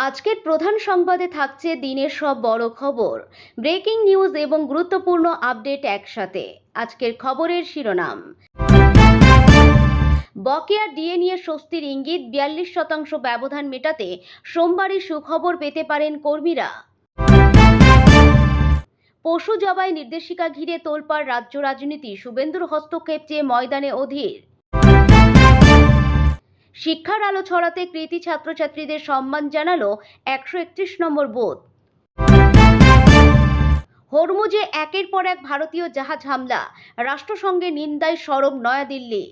আজকের প্রধান সংবাদে থাকছে দিনের সব বড় খবর, ব্রেকিং নিউজ এবং গুরুত্বপূর্ণ আপডেট একসাথে। আজকের খবরের শিরোনাম: বকেয়া ডিএ নিয়ে স্বস্তির ইঙ্গিত, 42% ব্যবধান মেটাতে সোমবারই সুখবর পেতে পারেন কর্মীরা। পশু জবাই নির্দেশিকা ঘিরে তোলপাড় রাজ্য রাজনীতি, শুভেন্দুর হস্তক্ষেপ চেয়ে ময়দানে অধীর। শিক্ষার আলো ছড়াতে কৃতী ছাত্রছাত্রীদের সম্মান জানালো 131 নম্বর বুথ। হরমুজে একের পর এক ভারতীয় জাহাজ হামলা, রাষ্ট্রসংঘের নিন্দায় সরব নয়াদিল্লি।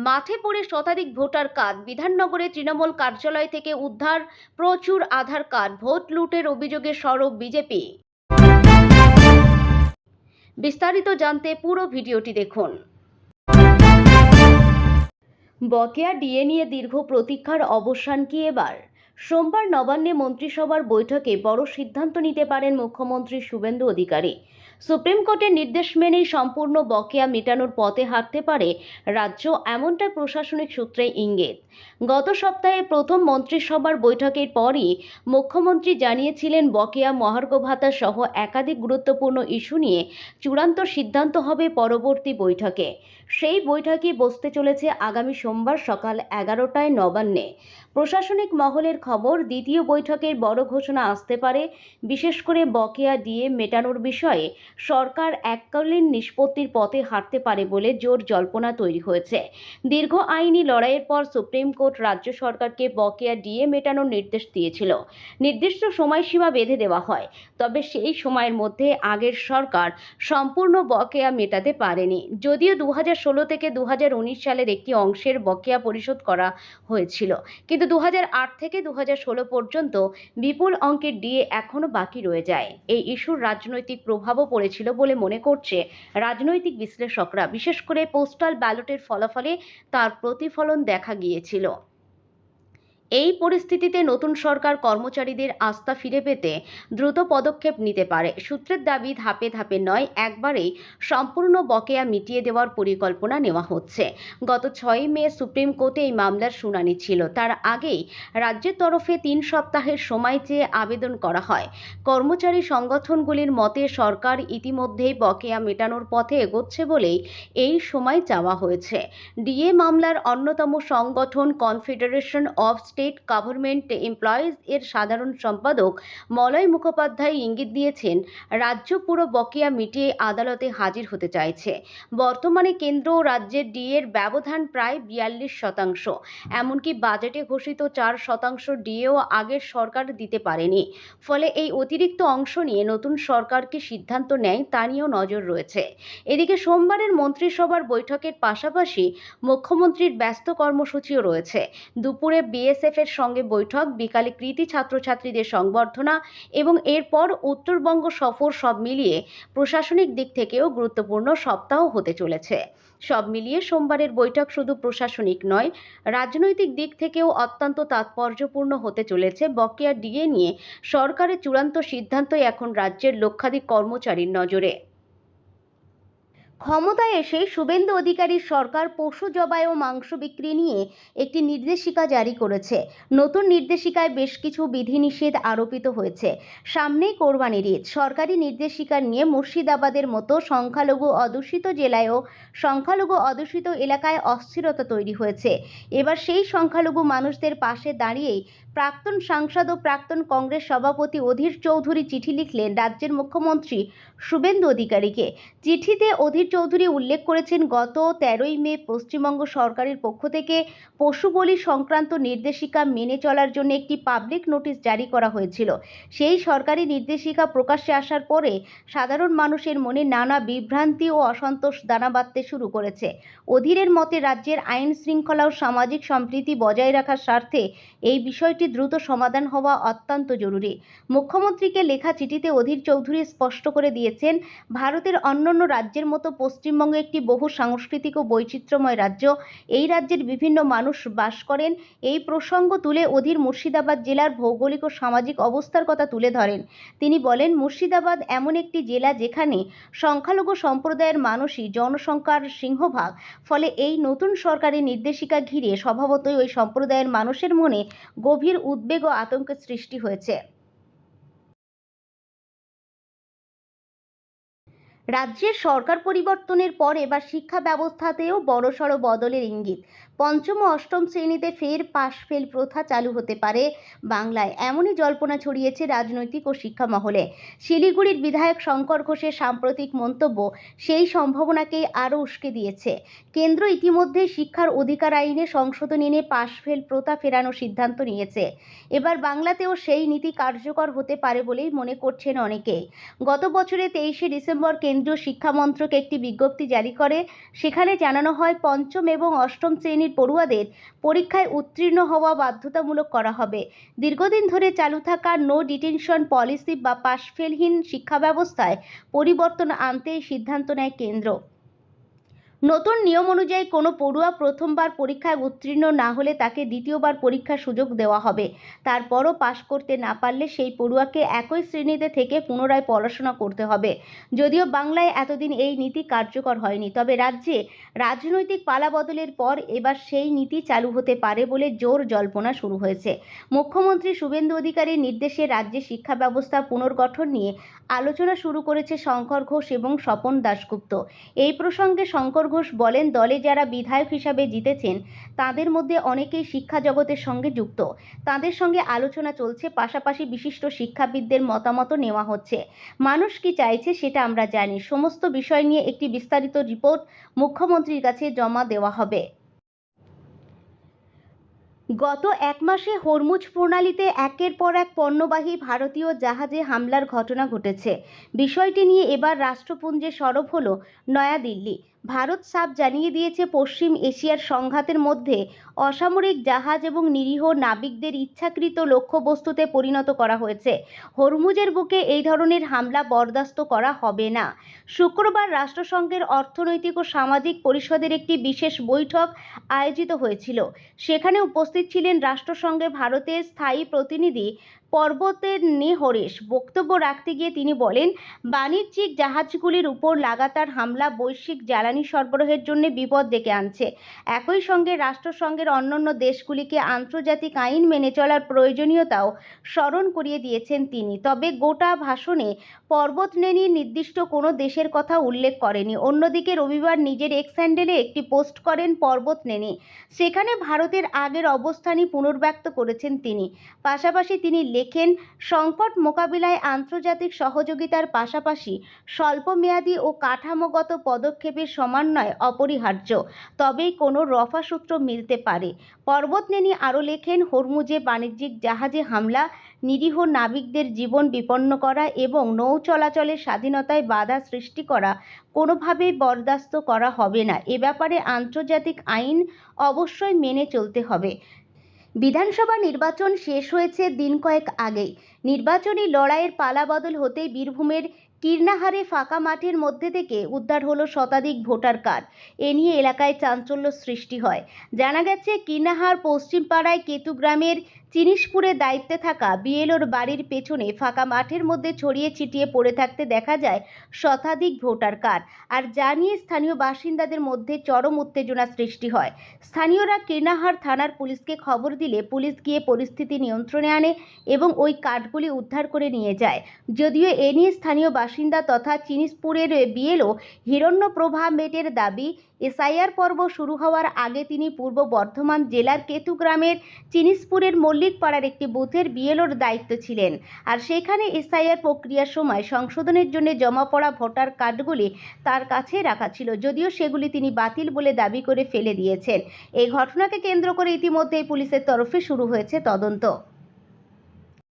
মাঠে পড়ে শতাধিক ভোটার কার্ড, বিধাননগরে তৃণমূল কার্যালয় থেকে উদ্ধার প্রচুর আধার কার্ড, ভোট লুটের অভিযোগে সরব বিজেপি। বিস্তারিত জানতে পুরো ভিডিওটি দেখুন। বকেয়া ডিএ নিয়ে দীর্ঘ প্রতীক্ষার অবসান কি এবার? সোমবার নবান্নে মন্ত্রিসভার বৈঠকে বড় সিদ্ধান্ত নিতে পারেন মুখ্যমন্ত্রী শুভেন্দু অধিকারী। সুপ্রিম কোর্টের নির্দেশ মেনেই সম্পূর্ণ বকেয়া মেটানোর পথে হাঁটতে পারে রাজ্য, এমনটা প্রশাসনিক সূত্রে ইঙ্গিত। গত সপ্তাহে প্রথম মন্ত্রিসভার বৈঠকের পরই মুখ্যমন্ত্রী জানিয়েছিলেন বকেয়া মহার্ঘ ভাতা সহ একাধিক গুরুত্বপূর্ণ ইস্যু নিয়ে চূড়ান্ত সিদ্ধান্ত হবে পরবর্তী বৈঠকে। সেই বৈঠকই বসতে চলেছে আগামী সোমবার সকাল 11টায় নবান্নে। প্রশাসনিক মহলের খবর, দ্বিতীয় বৈঠকের বড় ঘোষণা আসতে পারে। বিশেষ করে বকেয়া ডিএ মেটানোর বিষয়ে সরকার এককালীন নিষ্পত্তির পথে হাঁটতে পারে বলে জোর জল্পনা তৈরি হয়েছে। দীর্ঘ আইনি লড়াইয়ের পর সুপ্রিম কোর্ট রাজ্য সরকারকে বকেয়া ডিএ মেটানোর নির্দেশ দিয়েছিল। নির্দিষ্ট সময়সীমা বেঁধে দেওয়া হয়, তবে সেই সময়ের মধ্যে আগের সরকার সম্পূর্ণ বকেয়া মেটাতে পারেনি। যদিও 2016 থেকে 2019 সালের একটি অংশের বকেয়া পরিশোধ করা হয়েছিল, কিন্তু 2008 থেকে 2016 পর্যন্ত বিপুল অঙ্কের ডিএ এখনো বাকি রয়ে যায়। এই ইস্যুর রাজনৈতিক প্রভাবও পড়েছিল বলে মনে করছে রাজনৈতিক বিশ্লেষকরা। বিশেষ করে পোস্টাল ব্যালটের ফলাফলে তার প্রতিফলন দেখা গিয়েছিল। এই পরিস্থিতিতে নতুন সরকার কর্মচারীদের আস্থা ফিরে পেতে দ্রুত পদক্ষেপ নিতে পারে। সূত্রের দাবি, ধাপে ধাপে নয়, একবারেই সম্পূর্ণ বকেয়া মিটিয়ে দেওয়ার পরিকল্পনা নেওয়া হচ্ছে। গত 6 মে সুপ্রিম কোর্টে এই মামলার শুনানি ছিল। তার আগেই রাজ্যের তরফে 3 সপ্তাহের সময় চেয়ে আবেদন করা হয়। কর্মচারী সংগঠনগুলির মতে সরকার ইতিমধ্যেই বকেয়া মেটানোর পথে এগোচ্ছে বলেই এই সময় চাওয়া হয়েছে। ডিএ মামলার অন্যতম সংগঠন confederation of state government employees এর সাধারণ সম্পাদক মলয় মুখোপাধ্যায় ইঙ্গিত দিয়েছেন, রাজ্য পুরো বকেয়া মিটিয়ে আদালতে হাজির হতে চাইছে। বর্তমানে কেন্দ্র ও রাজ্যের ডিএর ব্যবধান প্রায় 42%। এমনকি বাজেটে ঘোষিত 4% ডিএও আগের সরকার দিতে পারেনি। ফলে এই অতিরিক্ত অংশ নিয়ে নতুন সরকার কি সিদ্ধান্ত নেয় তা নিয়েও নজর রয়েছে। এদিকে সোমবারের মন্ত্রিসভার বৈঠকের পাশাপাশি মুখ্যমন্ত্রীর ব্যস্ত কর্মসূচিও রয়েছে। দুপুরে বিএসএফ এর সঙ্গে বৈঠক, বিকালে কৃতী ছাত্রছাত্রীদের সংবর্ধনা এবং এরপর উত্তরবঙ্গ সফর, সব মিলিয়ে প্রশাসনিক দিক থেকেও গুরুত্বপূর্ণ সপ্তাহ হতে চলেছে। সব মিলিয়ে সোমবারের বৈঠক শুধু প্রশাসনিক নয়, রাজনৈতিক দিক থেকেও অত্যন্ত তাৎপর্যপূর্ণ হতে চলেছে। বকেয়া ডিএ নিয়ে সরকারের চূড়ান্ত সিদ্ধান্তই এখন রাজ্যের লক্ষাধিক কর্মচারীর নজরে। ক্ষমতায় এসে শুভেন্দু অধিকারীর সরকার পশু জবাই ও মাংস বিক্রি নিয়ে একটি নির্দেশিকা জারি করেছে। নতুন নির্দেশিকায় বেশ কিছু বিধিনিষেধ আরোপিত হয়েছে। সামনেই কোরবানির ঈদ। সরকারি নির্দেশিকা নিয়ে মুর্শিদাবাদের মতো সংখ্যালঘু অধ্যুষিত জেলায়ও সংখ্যালঘু অধ্যুষিত এলাকায় অস্থিরতা তৈরি হয়েছে। এবার সেই সংখ্যালঘু মানুষদের পাশে দাঁড়িয়েই প্রাক্তন সাংসদ ও প্রাক্তন কংগ্রেস সভাপতি অধীর চৌধুরী চিঠি লিখলেন রাজ্যের মুখ্যমন্ত্রী শুভেন্দু অধিকারীকে। চিঠিতে অধীর চৌধুরী উল্লেখ করেছেন, গত 13ই মে পশ্চিমবঙ্গ সরকারের পক্ষ থেকে পশু বলি সংক্রান্ত নির্দেশিকা মেনে চলার জন্য একটি পাবলিক নোটিশ জারি করা হয়েছিল। সেই সরকারি নির্দেশিকা প্রকাশ্যে আসার পরে সাধারণ মানুষের মনে নানা বিভ্রান্তি ও অসন্তোষ দানা বাঁধতে শুরু করেছে। অধীরের মতে রাজ্যের আইন শৃঙ্খলা ও সামাজিক সম্প্রীতি বজায় রাখার স্বার্থে এই বিষয়টি দ্রুত সমাধান হওয়া অত্যন্ত জরুরি। মুখ্যমন্ত্রীকে লেখা চিঠিতে অধীর চৌধুরী স্পষ্ট করে দিয়েছেন, ভারতের অন্যান্য রাজ্যের মতো পশ্চিমবঙ্গ একটি বহু সাংস্কৃতিক ও বৈচিত্র্যময় রাজ্য। এই রাজ্যের বিভিন্ন মানুষ বাস করেন। এই প্রসঙ্গ তুলে অধীর মুর্শিদাবাদ জেলার ভৌগোলিক ও সামাজিক অবস্থার কথা তুলে ধরেন। তিনি বলেন, মুর্শিদাবাদ এমন একটি জেলা যেখানে সংখ্যালঘু সম্প্রদায়ের মানুষই জনসংখ্যার সিংহভাগ। ফলে এই নতুন সরকারি নির্দেশিকা ঘিরে স্বভাবতই ওই সম্প্রদায়ের মানুষের মনে গভীর উদ্বেগ ও আতঙ্কের সৃষ্টি হয়েছে। রাজ্যের সরকার পরিবর্তনের পর এবার শিক্ষা ব্যবস্থাতেও বড়সড় বদলের ইঙ্গিত। পঞ্চম ও অষ্টম শ্রেণীতে ফের পাশ ফেল প্রথা চালু হতে পারে বাংলায়, এমনই জল্পনা ছড়িয়েছে রাজনৈতিক ও শিক্ষা মহলে। শিলিগুড়ির বিধায়ক শঙ্কর ঘোষের সাম্প্রতিক মন্তব্য সেই সম্ভাবনাকেই আরও উস্কে দিয়েছে। কেন্দ্র ইতিমধ্যে শিক্ষার অধিকার আইনে সংশোধন এনে পাশ ফেল প্রথা ফেরানোর সিদ্ধান্ত নিয়েছে। এবার বাংলাতেও সেই নীতি কার্যকর হতে পারে বলেই মনে করছেন অনেকেই। গত বছরের 23শে ডিসেম্বর কেন্দ্রীয় শিক্ষা মন্ত্রক একটি বিজ্ঞপ্তি জারি করে। সেখানে জানানো হয়, পঞ্চম এবং অষ্টম শ্রেণীর পড়ুয়াদের পরীক্ষায় উত্তীর্ণ হওয়া বাধ্যতামূলক করা হবে। দীর্ঘদিন ধরে চালু থাকা নো ডিটেনশন পলিসি বা পাশ ফেলহীন শিক্ষা ব্যবস্থায় পরিবর্তন আনতে এই সিদ্ধান্ত নেয় কেন্দ্র। নতুন নিয়ম অনুযায়ী কোনো পড়ুয়া প্রথমবার পরীক্ষায় উত্তীর্ণ না হলে তাকে দ্বিতীয়বার পরীক্ষার সুযোগ দেওয়া হবে। তারপরও পাশ করতে না পারলে সেই পড়ুয়াকে একই শ্রেণীতে থেকে পুনরায় পড়াশোনা করতে হবে। যদিও বাংলায় এতদিন এই নীতি কার্যকর হয়নি, তবে রাজ্যে রাজনৈতিক পালাবদলের পর এবার সেই নীতি চালু হতে পারে বলে জোর জল্পনা শুরু হয়েছে। মুখ্যমন্ত্রী শুভেন্দু অধিকারীর নির্দেশে রাজ্যে শিক্ষা ব্যবস্থা পুনর্গঠন নিয়ে আলোচনা শুরু করেছে শঙ্কর ঘোষ এবং স্বপন দাশগুপ্ত। এই প্রসঙ্গে শঙ্কর ঘোষ বলেন, দলে যারা বিধায়ক হিসাবে জিতেছেন তাদের মধ্যে অনেকেই শিক্ষা জগতের সঙ্গে যুক্ত। তাদের সঙ্গে আলোচনা চলছে, পাশাপাশি বিশিষ্ট শিক্ষাবিদদের মতামতও নেওয়া হচ্ছে। মানুষ কি চাইছে সেটা আমরা জানি। সমস্ত বিষয় নিয়ে একটি বিস্তারিত রিপোর্ট মুখ্যমন্ত্রীর কাছে জমা দেওয়া হবে। গত এক মাসে হরমুজ প্রণালীতে একের পর এক পণ্যবাহী ভারতীয় জাহাজে হামলার ঘটনা ঘটেছে। বিষয়টি নিয়ে এবার রাষ্ট্রপুঞ্জে সরব হল নয়াদিল্লি। ভারত সাফ জানিয়ে দিয়েছে, পশ্চিম এশিয়ার সংঘাতের মধ্যে অসামরিক জাহাজ এবং নিরীহ নাবিকদের ইচ্ছাকৃত লক্ষ্যবস্তুতে পরিণত করা হয়েছে। হরমুজের বুকে এই ধরনের হামলা বরদাস্ত করা হবে না। শুক্রবার রাষ্ট্রসংঘের অর্থনৈতিক ও সামাজিক পরিষদের একটি বিশেষ বৈঠক আয়োজিত হয়েছিল। সেখানে উপস্থিত ছিলেন রাষ্ট্রসংঘে ভারতের স্থায়ী প্রতিনিধি পর্বতের হরেশ। বক্তব্য রাখতে গিয়ে তিনি বলেন, বাণিজ্যিক জাহাজগুলির উপর লাগাতার হামলা বৈশ্বিক জ্বালানি সরবরাহের জন্য বিপদ ডেকে আনছে। একই সঙ্গে রাষ্ট্রসংঘের অন্যান্য দেশগুলিকে আন্তর্জাতিক আইন মেনে চলার প্রয়োজনীয়তাও স্মরণ করিয়ে দিয়েছেন তিনি। তবে গোটা ভাষণে পর্বতনেনি নির্দিষ্ট কোনো দেশের কথা উল্লেখ করেনি। অন্যদিকে রবিবার নিজের এক্স হ্যান্ডেলে একটি পোস্ট করেন পর্বতনেনি। সেখানে ভারতের আগের অবস্থানই পুনর্ব্যক্ত করেছেন তিনি। পাশাপাশি তিনি লেখেন, সংকট মোকাবিলায় আন্তর্জাতিক সহযোগিতার পাশাপাশি স্বল্পমেয়াদী ও কাঠামোগত পদক্ষেপের সমন্বয় অপরিহার্য, তবেই কোনো রফাসূত্র মিলতে পারে। পর্বতনেনি আরও লেখেন, হরমুজে বাণিজ্যিক জাহাজে হামলা, নিরীহ নাবিকদের জীবন বিপন্ন করা এবং নৌ চলাচলের স্বাধীনতায় বাধা সৃষ্টি করা কোনোভাবেই বরদাস্ত করা হবে না। এ ব্যাপারে আন্তর্জাতিক আইন অবশ্যই মেনে চলতে হবে। বিধানসভা নির্বাচন শেষ হয়েছে দিন কয়েক আগেই। নির্বাচনী লড়াইয়ের পালাবদল হতেই বীরভূমের কীর্ণাহারে ফাঁকা মাঠের মধ্যে থেকে উদ্ধার হলো শতাধিক ভোটার কার্ড। এ নিয়ে এলাকায় চাঞ্চল্য সৃষ্টি হয়। জানা গেছে, কীর্ণাহার পশ্চিমপাড়ায় কেতুগ্রামের চিনিসপুরে দায়িত্বে থাকা বিএলওর বাড়ির পেছনে ফাঁকা মাঠের মধ্যে ছড়িয়ে ছিটিয়ে পড়ে থাকতে দেখা যায় শতাধিক ভোটার কার্ড। আর যা নিয়ে স্থানীয় বাসিন্দাদের মধ্যে চরম উত্তেজনা সৃষ্টি হয়। স্থানীয়রা কীর্ণাহার থানার পুলিশকে খবর দিলে পুলিশ গিয়ে পরিস্থিতি নিয়ন্ত্রণে আনে এবং ওই কার্ডগুলি উদ্ধার করে নিয়ে যায়। যদিও এ নিয়ে স্থানীয় বাসিন্দা তথা চিনিসপুরের বিএলও হিরণ্যপ্রভা মেটের দাবি, এসআইআর পর্ব শুরু হওয়ার আগে তিনি পূর্ব বর্ধমান জেলার কেতুগ্রামের চিনিসপুরের মল্লিকপাড়ার একটি বুথের বিএলওর দায়িত্ব ছিলেন। আর সেখানে এসআইআর প্রক্রিয়ার সময় সংশোধনের জন্য জমা পড়া ভোটার কার্ডগুলি তার কাছে রাখা ছিল, যদিও সেগুলি তিনি বাতিল বলে দাবি করে ফেলে দিয়েছেন। এই ঘটনাকে কেন্দ্র করে ইতিমধ্যেই পুলিশের তরফে শুরু হয়েছে তদন্ত।